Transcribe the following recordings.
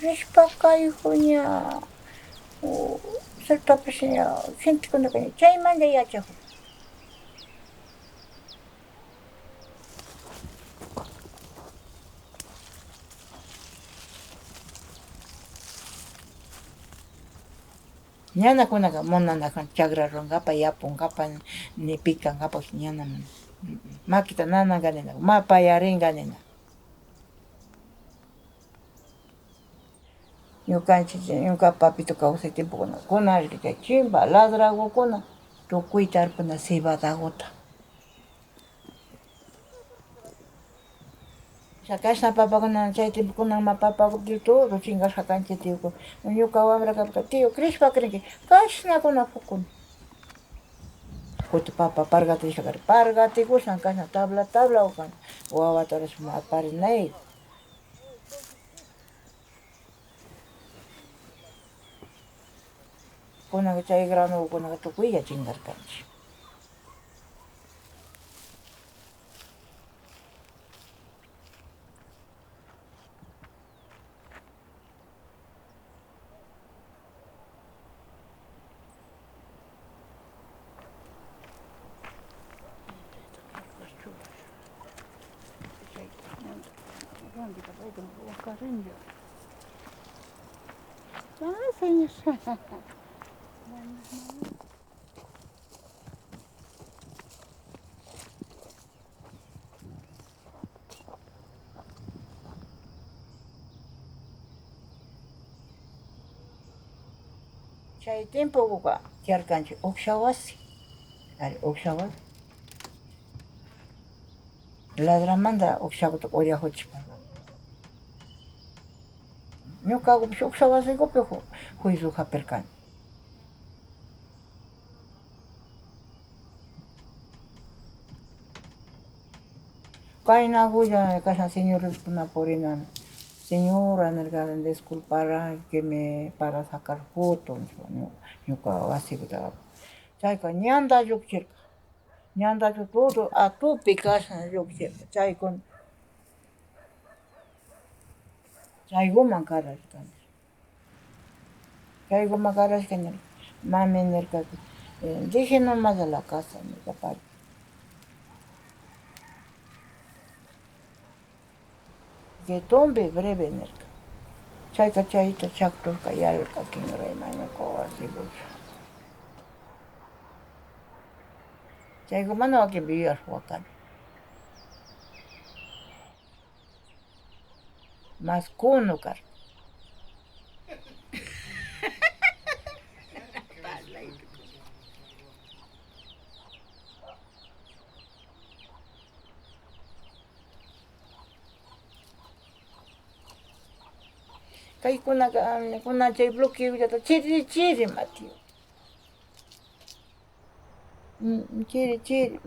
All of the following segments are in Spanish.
Rishpaka hikuña saltapaśhña gentekunaqa chaymanta yachakun. Ñanakunaqa munanakan chagra runkapa yapunkapa ni pikankapak ñanaman makita nananqa nina ma pallarinqa nina. Ñukanchik ñuka papito kawsay tiempokuna kunanrishka chay chimpa ladrakukuna tukuyta tarpuna cebadakuta. Kashna papakuna chay tiempokuna papakutin todo chinkarqa kanchik tiyuku ñuka wambra kapka tiyu Crishpaka rinki kashnakuna hukun. Kutin papa pargatishka pargatikushan kashna tabla tablawan wawata aparinay. Kunaka chay granukunaka tukuylla chinkarkanchik. Chay tiempokuqa tiarkanchik uksha wasi, ari uksha wasi. Ladramanta ukshakuta uyakuchik. Ñukapish uksha wasikupi juicio hapirkani. Kayna hulla kashan señoreskuna purinan. Señora nirkani disculpara que me para sacar fotos ñuka wasikuta. Chayka ñanta lluchirka. Ñanta todo atupi kashan lluchirka chaykuna. Chaykuman karashkani. Chaykuman karashkani mami nirka deje nomás a la casa nirka pari. Que tombe breve nirka. Chayka chayta chakturka yarka kinrayman ñuka wasikucha. Chayka mana wakinpi yuyarqurqani. Mas kunu karka. Kaykunaqa kunan chay bloqueollata chiri matiyo. Chiri.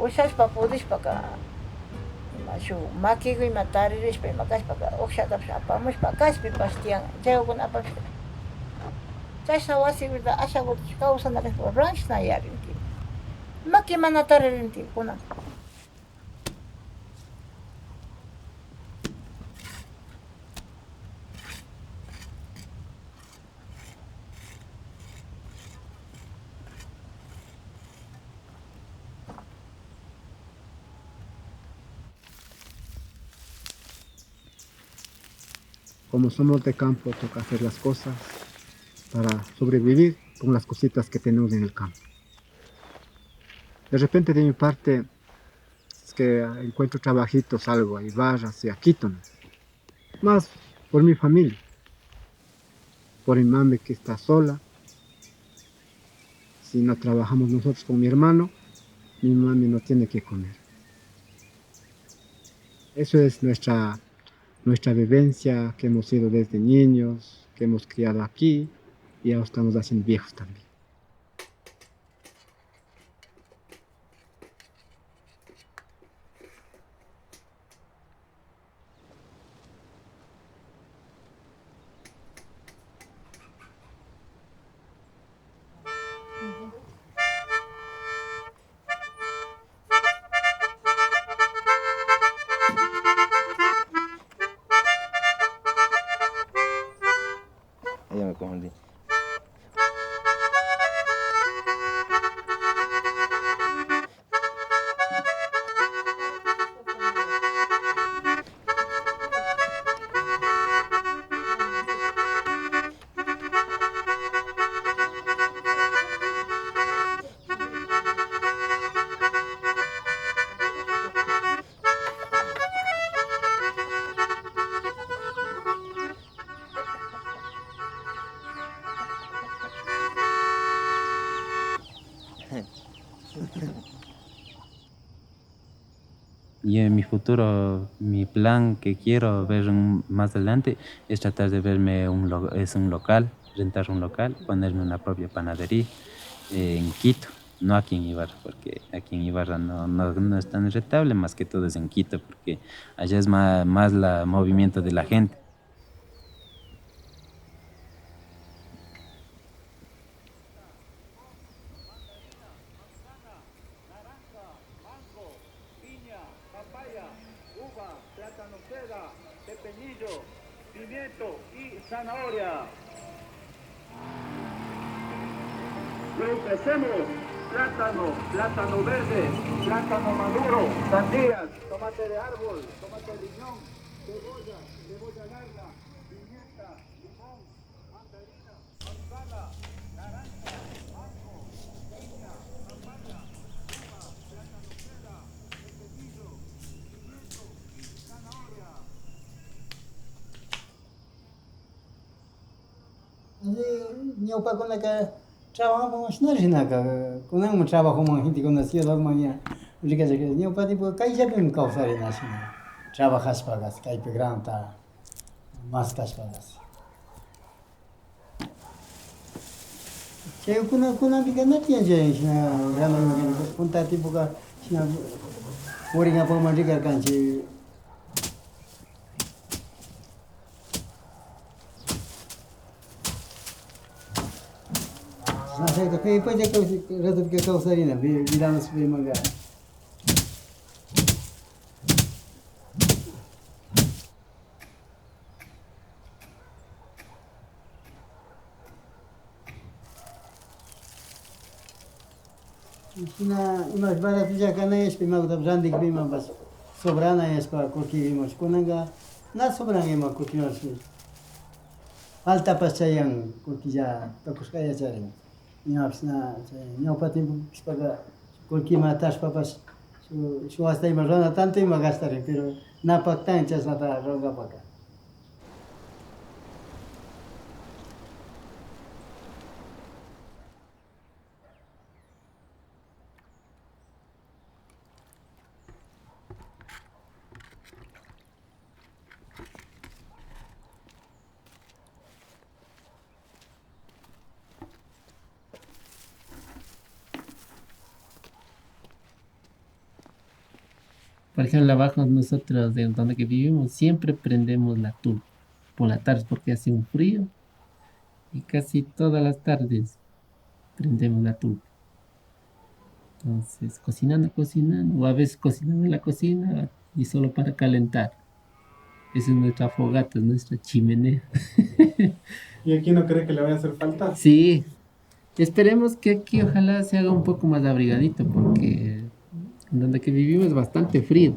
usashpa pudishpaka shuk maquiwan ima taririshpa ima kashpaka uqshatapish apamushpa kashpipas tiyan chaykuna apashpa chashna wasipiqa ashakunapish kawsanakashpa ranshna yuyarinki maki mana taririnki kunan. Como somos de campo, toca hacer las cosas para sobrevivir con las cositas que tenemos en el campo. De repente de mi parte es que encuentro trabajitos, algo, ahí barras y aquí ¿no? Más por mi familia, por mi mami que está sola. Si no trabajamos nosotros con mi hermano, mi mami no tiene que comer. Eso es nuestra vivencia que hemos sido desde niños, que hemos criado aquí y ahora estamos haciendo viejos también. Ya me confundí. Y en mi futuro, mi plan que quiero ver más adelante es tratar de verme un local, rentar un local, ponerme una propia panadería en Quito, no aquí en Ibarra, porque aquí en Ibarra no es tan rentable, más que todo es en Quito, porque allá es más el movimiento de la gente. Plátano seda, pepinillo, pimiento y zanahoria. Lo ofrecemos plátano verde, plátano maduro, sandías, tomate de árbol, tomate de riñón, cebolla larga, pimienta, limón, mandarina, manzana, naranja, mango, piña, papaya, uva, plátano seda, pepinillo, pimiento y zanahoria. ñawpakunaka trabajamos hinaka kunanman trabajoman gentekuna ciudadman rikashaka ñawpatipuka kayllapimi kawsarinashina trabajashpakas kaypi granta maskashpakas chaykunapika na tiyanchik hina grano puntatipuka hina purinapakman rikarkanchik. Depois é que eu que calçarina, viramos bem mangar. Imas barato já canais, primeiro da brandi que bima bas sobrana é para curtir imas kunanga na sobrana é uma curtir nós falta passayan curtir já tokus kaya cari. Nyapsna nyopati para curtir matas papas su hasta ima rona tanto ima gastar pero na pactan chas nata roga paca. Por ejemplo, abajo nosotros, de donde que vivimos, siempre prendemos la tuba por la tarde porque hace un frío y casi todas las tardes prendemos la tuba. Entonces, cocinando, o a veces cocinando en la cocina y solo para calentar. Esa es nuestra fogata, es nuestra chimenea. ¿Y aquí no cree que le vaya a hacer falta? Sí, esperemos que aquí ojalá se haga un poco más abrigadito porque donde que vivimos es bastante frío.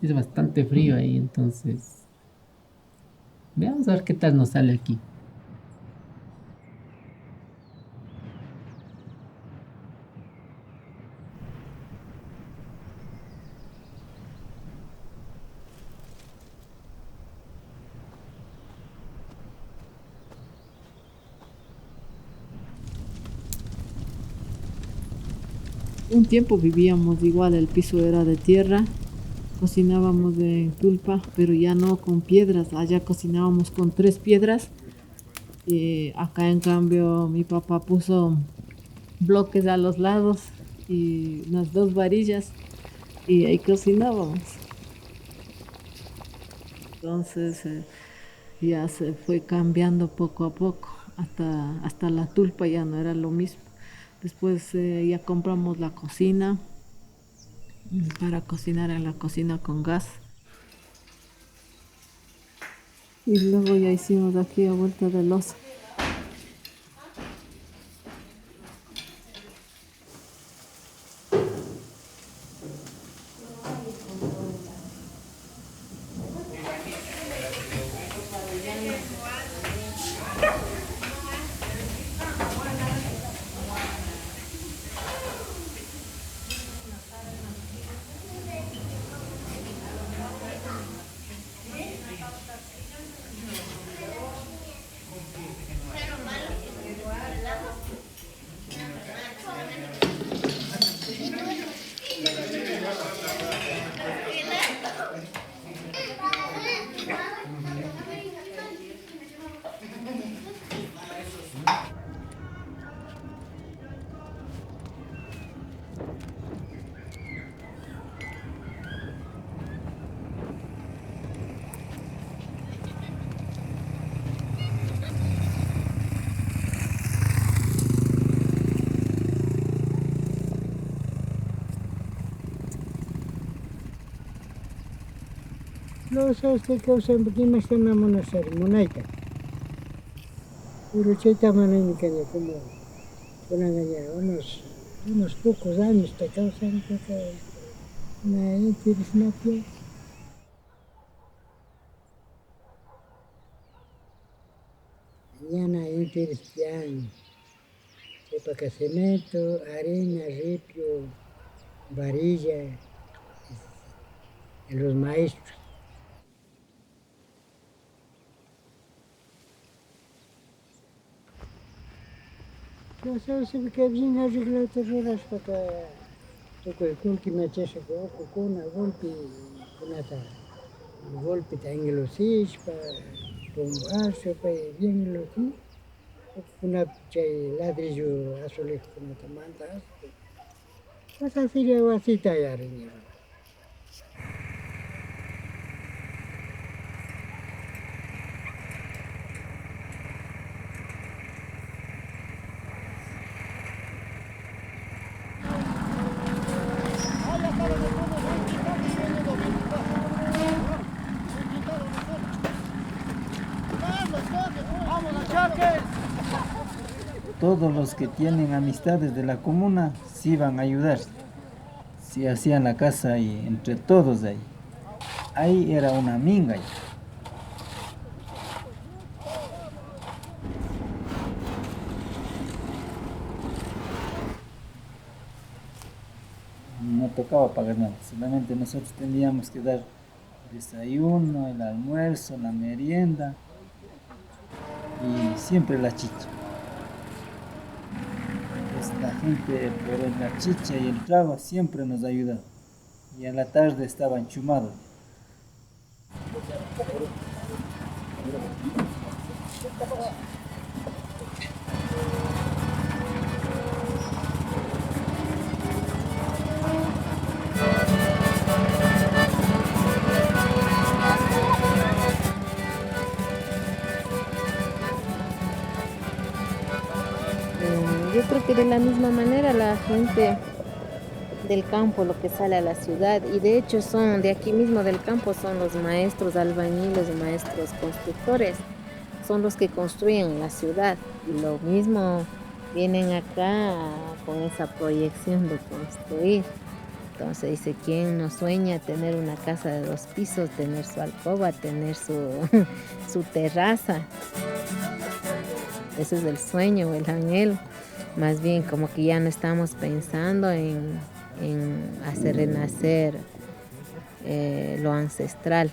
Es bastante frío ahí, entonces veamos a ver qué tal nos sale aquí. Un tiempo vivíamos igual, el piso era de tierra, cocinábamos de tulpa, pero ya no con piedras, allá cocinábamos con 3 piedras. Y acá en cambio mi papá puso bloques a los lados y unas 2 varillas y ahí cocinábamos. Entonces ya se fue cambiando poco a poco, hasta la tulpa ya no era lo mismo. Después ya compramos la cocina para cocinar en la cocina con gas. Y luego ya hicimos aquí a vuelta de loza. No sé si causan porque se me monasterio, monaita. Pero cheta manani que como unos pocos años te causan una interesnación. Mañana interesan, sepa cemento, arena, ripio, varilla, los maestros. No sé si que viene arreglar otras horas para que kulki me chese con una golpe, con golpe en los sis para tumbarse para bien los sis, una ladrillo azulejo con una manta, pues así le así tallar en el. Todos los que tienen amistades de la comuna se iban a ayudar. Se hacían la casa y entre todos ahí. Ahí era una minga. No tocaba pagar nada, solamente nosotros teníamos que dar desayuno, el almuerzo, la merienda y siempre la chicha. La gente por la chicha y el trago siempre nos ayudaba. Y en la tarde estaban chumados. que de la misma manera la gente del campo lo que sale a la ciudad, y de hecho son de aquí mismo del campo, son los maestros albañiles, maestros constructores, son los que construyen la ciudad, y lo mismo vienen acá con esa proyección de construir. Entonces dice, ¿quién no sueña tener una casa de 2 pisos, tener su alcoba, tener su terraza? Ese es el sueño, el anhelo. Más bien como que ya no estamos pensando en hacer renacer lo ancestral.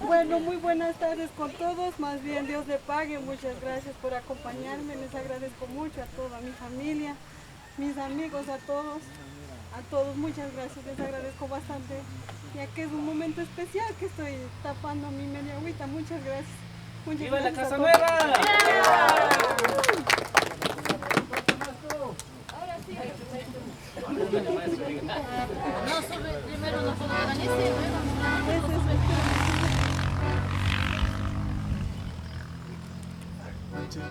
Bueno, muy buenas tardes con todos, más bien Dios le pague, muchas gracias por acompañarme, les agradezco mucho a toda mi familia, mis amigos, a todos muchas gracias, les agradezco bastante, ya que es un momento especial que estoy tapando mi media agüita, muchas gracias. Muchas ¡Viva gracias la Casa Nueva! No, sube primero no puedo organizar, Gracias.